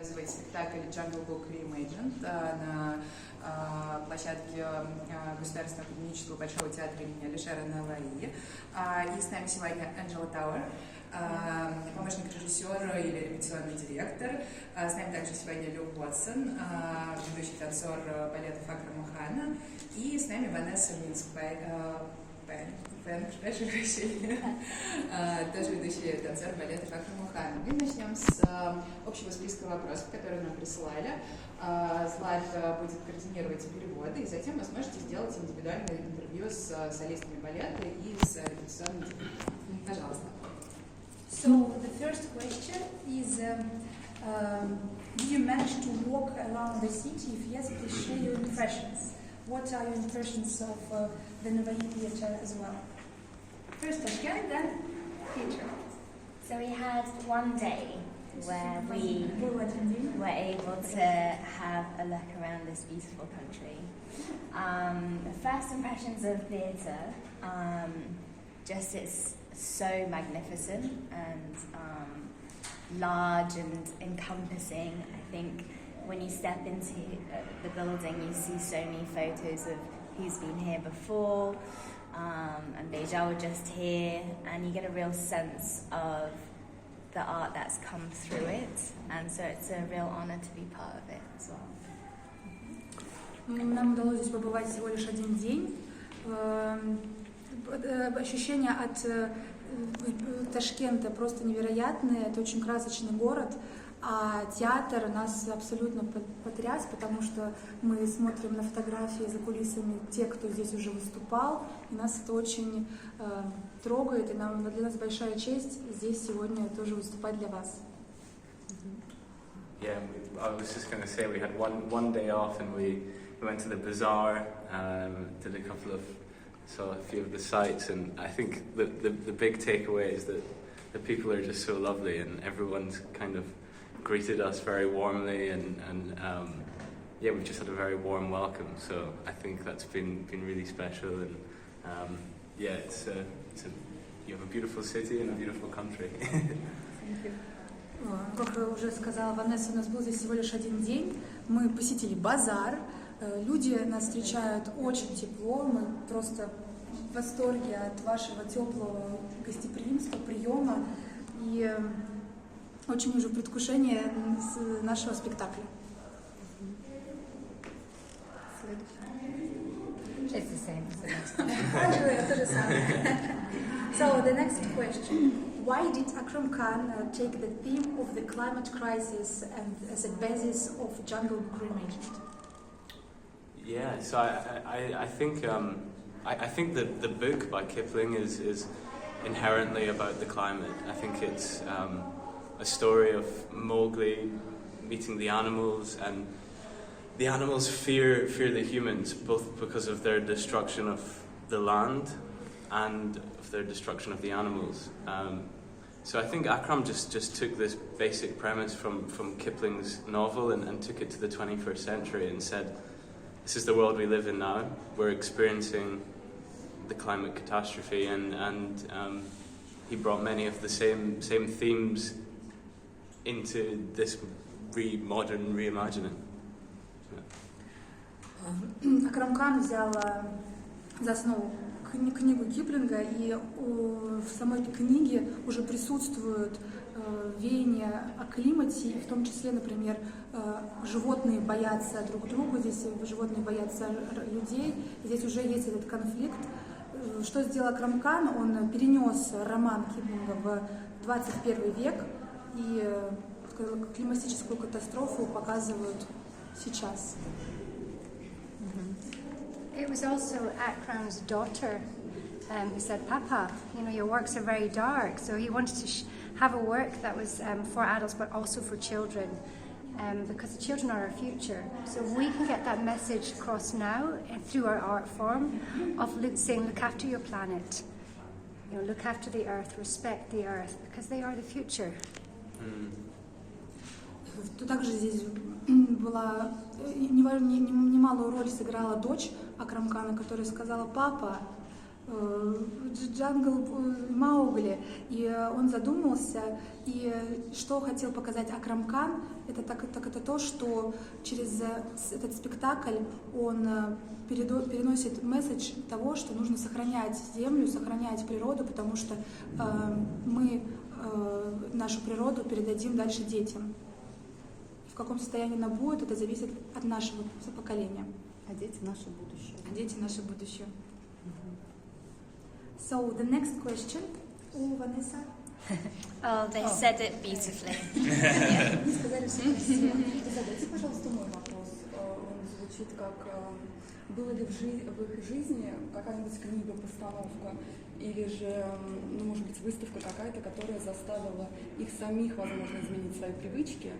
Показывать спектакль Jungle Book reimagined на площадке Государственного академического Большого театра имени Алишера Наваи. И с нами сегодня Анджела Тауэр, помощник режиссера или репетиционный директор. С нами также сегодня Люк Уотсон, ведущий танцор балетов Акрама Хана. И с нами Ванесса Винс-Панг, прошу прощения, тоже ведущий танцор балетов Акрама Хана. Мы начнем с общего списка вопросов, которые нам присылали. Злата будет координировать переводы, и затем вы сможете сделать индивидуальное интервью с солистами балета и с репетиционным директором. Пожалуйста. So the first question is, did you manage to walk around the city? If yes, please share your impressions. What are your impressions of the Navai theatre as well? First Tashkent, then future. So we had one day where we were able to have a look around this beautiful country. The first impressions of theatre, just it's so magnificent and large and encompassing. I think when you step into the building, you see so many photos of who's been here before, and Beja were just here, and you get a real sense of the art that's come through it, and so it's a real honor to be part of it as well. Нам удалось здесь побывать всего лишь один день. Ощущения от Ташкента просто невероятные. Это очень красочный город. А театр нас абсолютно потряс, потому что мы смотрим на фотографии за кулисами тех, кто здесь уже выступал, и нас это очень трогает, и для нас большая честь здесь сегодня тоже выступать для вас. Yeah, I was just going to say we had one day off and we went to the bazaar, did a couple of, saw a few of the sights, and I think the big takeaway is that the people are just so lovely and everyone's kind of greeted us very warmly, and yeah, we've just had a very warm welcome. So I think that's been really special, and yeah, you have a beautiful city and a beautiful country. Как уже сказала Ванесса, у нас был здесь всего лишь один день. Мы посетили базар. Люди нас встречают очень тепло. Мы просто в восторге от вашего теплого гостеприимства, приема. И очень уже в предвкушении нашего спектакля. It's the same as the next one. So the next question: why did Akram Khan take the theme of the climate crisis and as a basis of Jungle Book reimagined? Yeah, so I think that the book by Kipling is inherently about the climate. I think it's a story of Maugli meeting the animals, and the animals fear the humans, both because of their destruction of the land and of their destruction of the animals. So I think Akram just took this basic premise from Kipling's novel and took it to the 21st century and said, this is the world we live in now. We're experiencing the climate catastrophe, and he brought many of the same themes into this modern reimagining. Акрам Кхан взял за основу книгу Киплинга, и в самой книге уже присутствуют веяния о климате, и в том числе, например, животные боятся друг друга, здесь животные боятся людей, здесь уже есть этот конфликт. Что сделал Акрам Кхан? Он перенес роман Киплинга в 21 век, и климатическую катастрофу показывают сейчас. It was also Akram's daughter who said, Papa, you know, your works are very dark. So he wanted to have a work that was for adults but also for children, because the children are our future. So we can get that message across now through our art form of saying, look after your planet, you know, look after the earth, respect the earth, because they are the future. Также здесь была немалую роль сыграла дочь Акрам Хана, которая сказала: папа, Маугли, и он задумался, и что хотел показать Акрам Кан, это то, что через этот спектакль он переносит месседж того, что нужно сохранять землю, сохранять природу, потому что мы нашу природу передадим дальше детям. В каком состоянии она будет, это зависит от нашего поколения. А дети наше будущее. А дети наше будущее. So the next question, Ванесса. Oh, they said it beautifully. Они сказали все красиво. Задайте, пожалуйста, мой вопрос. Он звучит как: была ли в их жизни какая-нибудь книга, постановка, или же, может быть, выставка какая-то, которая заставила их самих, возможно, изменить свои привычки,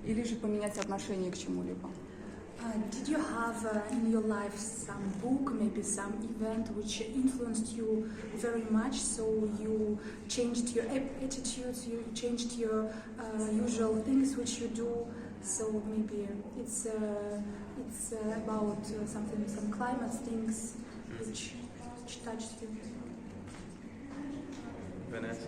или же поменять отношение к чему-либо? Did you have in your life some book, maybe some event which influenced you very much, so you changed your attitudes, you changed your usual things which you do, so maybe it's about some climate things which touched you? Vanessa?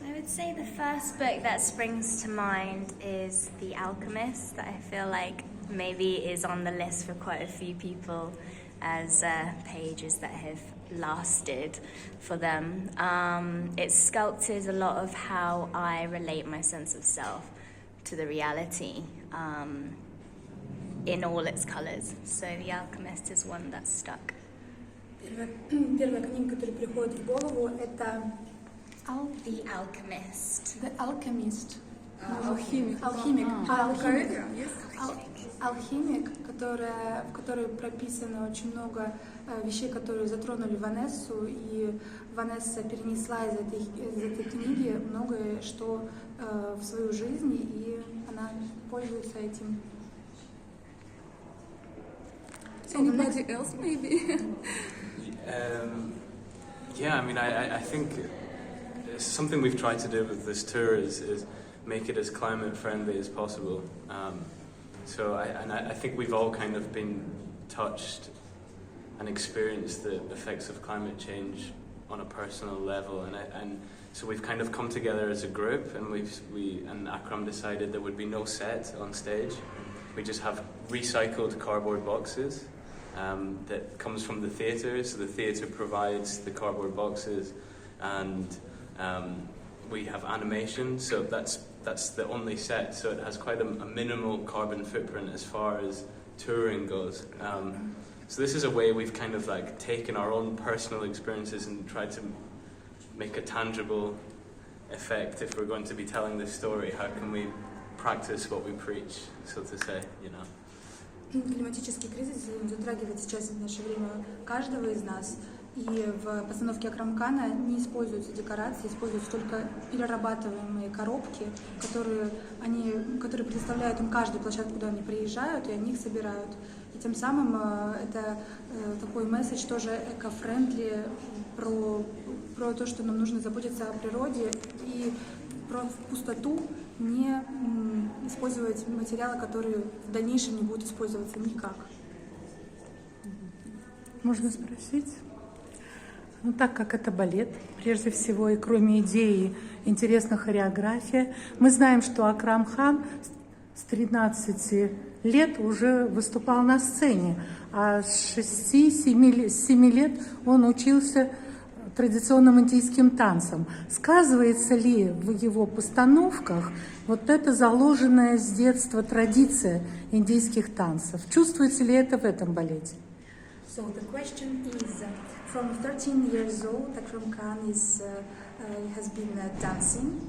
I would say the first book that springs to mind is The Alchemist, that I feel like maybe is on the list for quite a few people as pages that have lasted for them. It sculpted a lot of how I relate my sense of self to the reality in all its colours. So The Alchemist is one that stuck. Первая книга, которая приходит в голову, это The Alchemist. The Alchemist. Алхимик. Алхимик, в которой прописано очень много вещей, которые затронули Ванессу, и Ванесса перенесла из этой книги многое, что в свою жизнь, и она пользуется этим. Anybody else, maybe? Yeah, I mean, I think something we've tried to do with this tour is make it as climate friendly as possible. So I think we've all kind of been touched and experienced the effects of climate change on a personal level, and so we've kind of come together as a group, and and Akram decided there would be no set on stage. We just have recycled cardboard boxes that comes from the theatre. So the theatre provides the cardboard boxes, and we have animation. So that's the only set. So it has quite a minimal carbon footprint as far as touring goes. So this is a way we've kind of like taken our own personal experiences and tried to make a tangible effect. If we're going to be telling this story, how can we practice what we preach, so to say, you know? Климатический кризис затрагивает сейчас в наше время каждого из нас, и в постановке Акрама Хана не используются декорации, используются только перерабатываемые коробки, которые предоставляют им каждую площадку, куда они приезжают, и они их собирают. И тем самым это такой месседж тоже эко-френдли про то, что нам нужно заботиться о природе и про пустоту, не использовать материалы, которые в дальнейшем не будут использоваться никак. Можно спросить? Ну, так как это балет, прежде всего, и кроме идеи, интересна хореография, мы знаем, что Акрам Хан с 13 лет уже выступал на сцене, а с 6-7 лет он учился традиционным индийским танцам. Сказывается ли в его постановках вот эта заложенная с детства традиция индийских танцев? Чувствуется ли это в этом балете? So the question is, from 13 years old, Akram Khan has been dancing,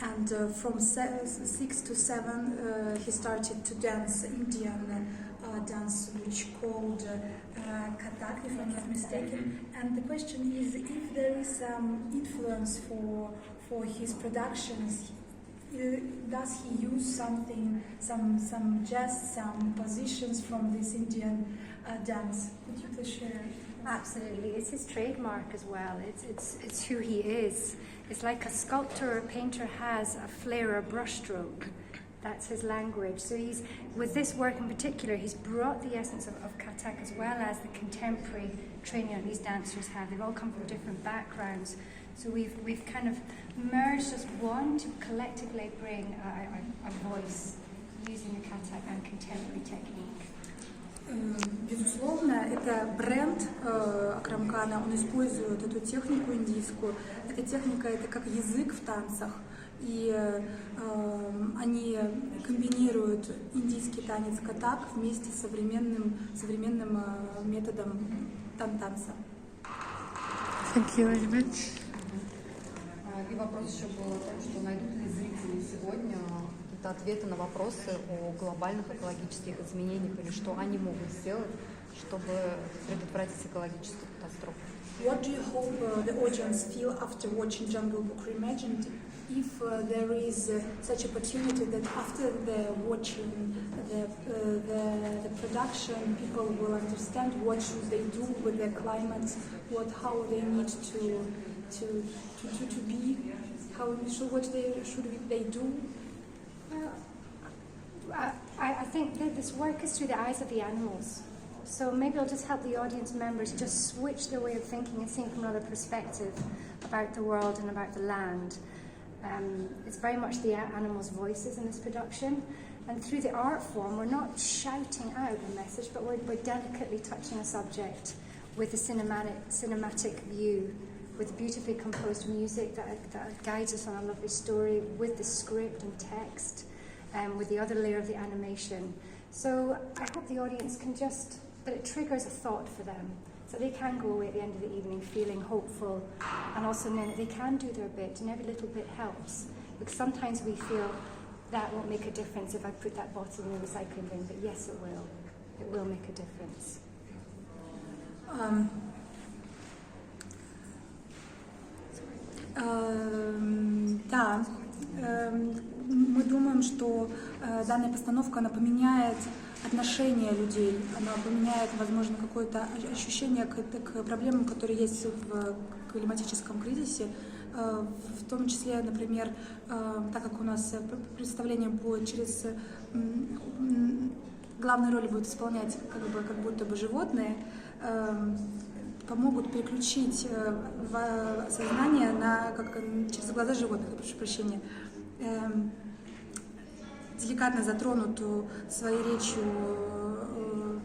and from 6 to 7 he started to dance Indian dance, which called Kathak, if I'm not mistaken. And the question is, if there is some influence for his productions, does he use something, some gests, some positions from this Indian dance? Could you please share? Absolutely, it's his trademark as well. It's who he is. It's like a sculptor or painter has a flair or brushstroke, That's his language. So he's, with this work in particular, he's brought the essence of Kathak as well as the contemporary training that these dancers have. They've all come from different backgrounds. So we've kind of merged as one to collectively bring a voice using the Kathak and contemporary technique. Безусловно, это бренд Акрам Хана, он использует эту технику индийскую. Эта техника — это как язык в танцах, и они комбинируют индийский танец Катак вместе с современным методом танца. Thank you very much. И вопрос еще был о том, что найдут ли зрители сегодня какие-то ответы на вопросы о глобальных экологических изменениях или что они могут сделать, чтобы предотвратить экологическую катастрофу. What do you hope the audience feel after watching Jungle Book Reimagined? If there is such opportunity that after the watching the production, people will understand what should they do with their climate, how they need to be, what should they do. I think that this work is through the eyes of the animals. So maybe I'll just help the audience members just switch their way of thinking and seeing from another perspective about the world and about the land. It's very much the animals' voices in this production. And through the art form, we're not shouting out a message, but we're delicately touching a subject with a cinematic view, with beautifully composed music that guides us on a lovely story, with the script and text, with the other layer of the animation. So I hope the audience can that it triggers a thought for them, so they can go away at the end of the evening feeling hopeful, and also knowing that they can do their bit, and every little bit helps. Because sometimes we feel that won't make a difference if I put that bottle in the recycling bin, but yes, it will. It will make a difference. Да, мы думаем, что данная постановка, она поменяет отношение людей, она поменяет, возможно, какое-то ощущение к проблемам, которые есть в климатическом кризисе, в том числе, например, так как у нас представление будет через... Главную роль будут исполнять как будто бы животные, помогут переключить сознание через глаза животных, я прошу прощения, деликатно затронутую своей речью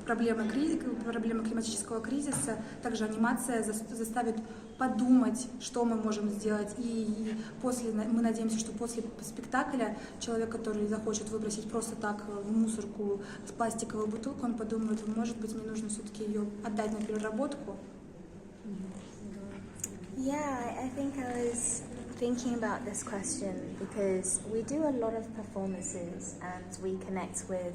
проблемы климатического кризиса. Также анимация заставит подумать, что мы можем сделать. И мы надеемся, что после спектакля человек, который захочет выбросить просто так в мусорку с пластиковой бутылку, он подумает, может быть, мне нужно все-таки ее отдать на переработку. Yeah, I think I was thinking about this question because we do a lot of performances and we connect with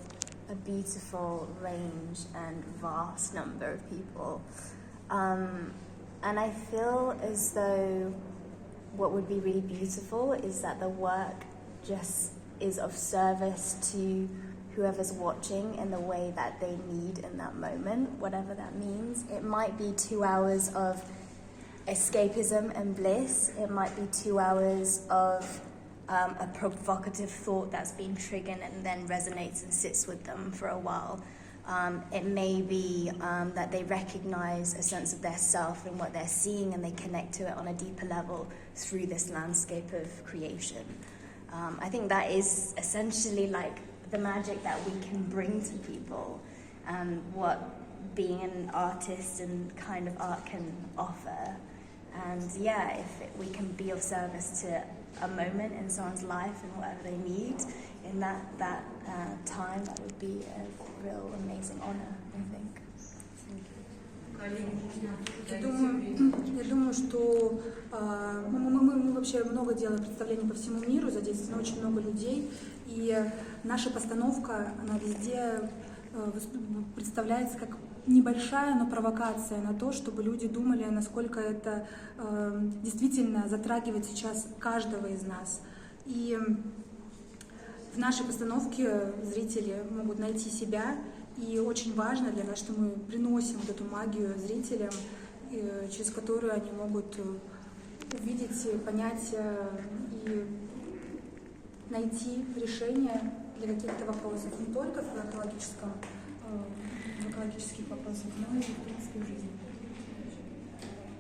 a beautiful range and vast number of people. And I feel as though what would be really beautiful is that the work just is of service to whoever's watching in the way that they need in that moment, whatever that means. It might be 2 hours of escapism and bliss. It might be 2 hours of a provocative thought that's been triggered and then resonates and sits with them for a while. It may be that they recognize a sense of their self in what they're seeing and they connect to it on a deeper level through this landscape of creation. I think that is essentially like the magic that we can bring to people and what being an artist and kind of art can offer. And yeah, if we can be of service to a moment in someone's life and whatever they need in that time, that would be a real amazing honor, I think. Я думаю, что мы вообще много делаем представлений по всему миру, задействовано очень много людей, и наша постановка, она везде представляется как небольшая, но провокация на то, чтобы люди думали, насколько это действительно затрагивает сейчас каждого из нас. И в нашей постановке зрители могут найти себя, и очень важно для нас, что мы приносим вот эту магию зрителям, через которую они могут увидеть, понять и найти решение для каких-то вопросов, не только в экологических вопросах, но и в принципе в жизни.